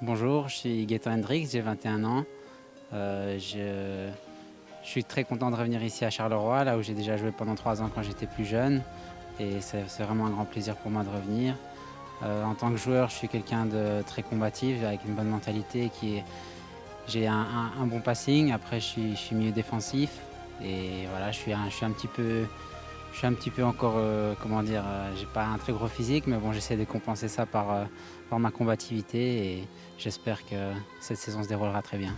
Bonjour, je suis Gaëtan Hendrix, j'ai 21 ans. Je suis très content de revenir ici à Charleroi, là où j'ai déjà joué pendant 3 ans quand j'étais plus jeune. Et c'est vraiment un grand plaisir pour moi de revenir. En tant que joueur, je suis quelqu'un de très combatif, avec une bonne mentalité. J'ai un bon passing, après je suis milieu défensif. Et voilà, je suis un petit peu encore, comment dire, j'ai pas un très gros physique, mais bon, j'essaie de compenser ça par ma combativité et j'espère que cette saison se déroulera très bien.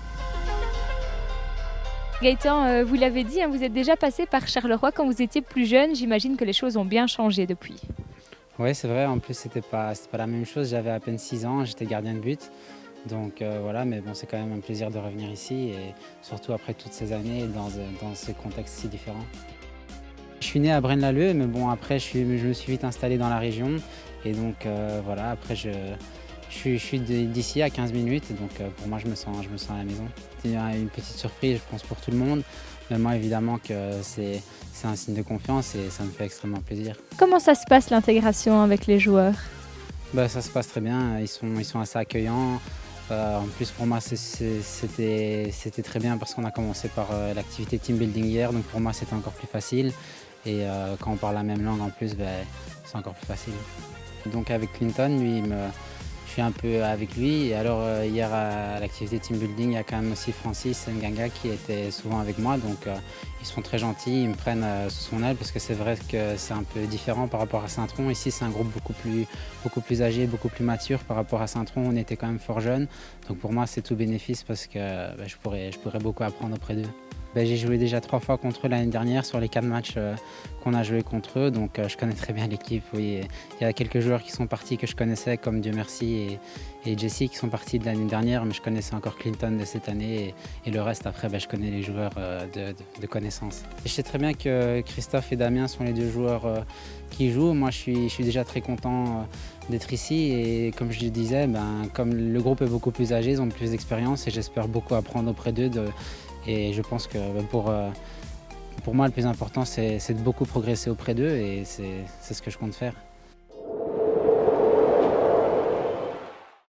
Gaëtan, vous l'avez dit, hein, vous êtes déjà passé par Charleroi quand vous étiez plus jeune. J'imagine que les choses ont bien changé depuis. Oui, c'est vrai, en plus, c'était pas la même chose. J'avais à peine 6 ans, j'étais gardien de but. Donc voilà, mais bon, c'est quand même un plaisir de revenir ici et surtout après toutes ces années dans ce contexte si différent. Je suis né à Braine-l'Alleud, mais bon, après, je me suis vite installé dans la région. Et donc, voilà, après, je suis d'ici à 15 minutes. Et donc, pour moi, je me sens à la maison. C'est une petite surprise, je pense, pour tout le monde. Mais moi, évidemment, que c'est un signe de confiance et ça me fait extrêmement plaisir. Comment ça se passe l'intégration avec les joueurs? Bah, ça se passe très bien, ils sont assez accueillants. En plus pour moi c'était très bien parce qu'on a commencé par l'activité team building hier, donc pour moi c'était encore plus facile. Et quand on parle la même langue en plus, ben, c'est encore plus facile. Donc avec Clinton, je suis un peu avec lui. Et alors hier à l'activité team building, il y a quand même aussi Francis Nganga qui était souvent avec moi. Donc ils sont très gentils, ils me prennent sous son aile parce que c'est vrai que c'est un peu différent par rapport à Saint-Tron. Ici c'est un groupe beaucoup plus âgé, beaucoup plus mature par rapport à Saint-Tron. On était quand même fort jeunes. Donc pour moi c'est tout bénéfice parce que je pourrais beaucoup apprendre auprès d'eux. J'ai joué déjà 3 fois contre eux l'année dernière sur les 4 matchs qu'on a joué contre eux, donc je connais très bien l'équipe. Oui. Il y a quelques joueurs qui sont partis que je connaissais, comme Dieu merci, et Jesse qui sont partis de l'année dernière, mais je connaissais encore Clinton de cette année, et le reste après, je connais les joueurs de connaissance. Je sais très bien que Christophe et Damien sont les 2 joueurs qui jouent. Moi je suis déjà très content d'être ici, et comme je le disais, comme le groupe est beaucoup plus âgé, ils ont plus d'expérience, et j'espère beaucoup apprendre auprès d'eux. Et je pense que pour moi, le plus important, c'est de beaucoup progresser auprès d'eux et c'est ce que je compte faire.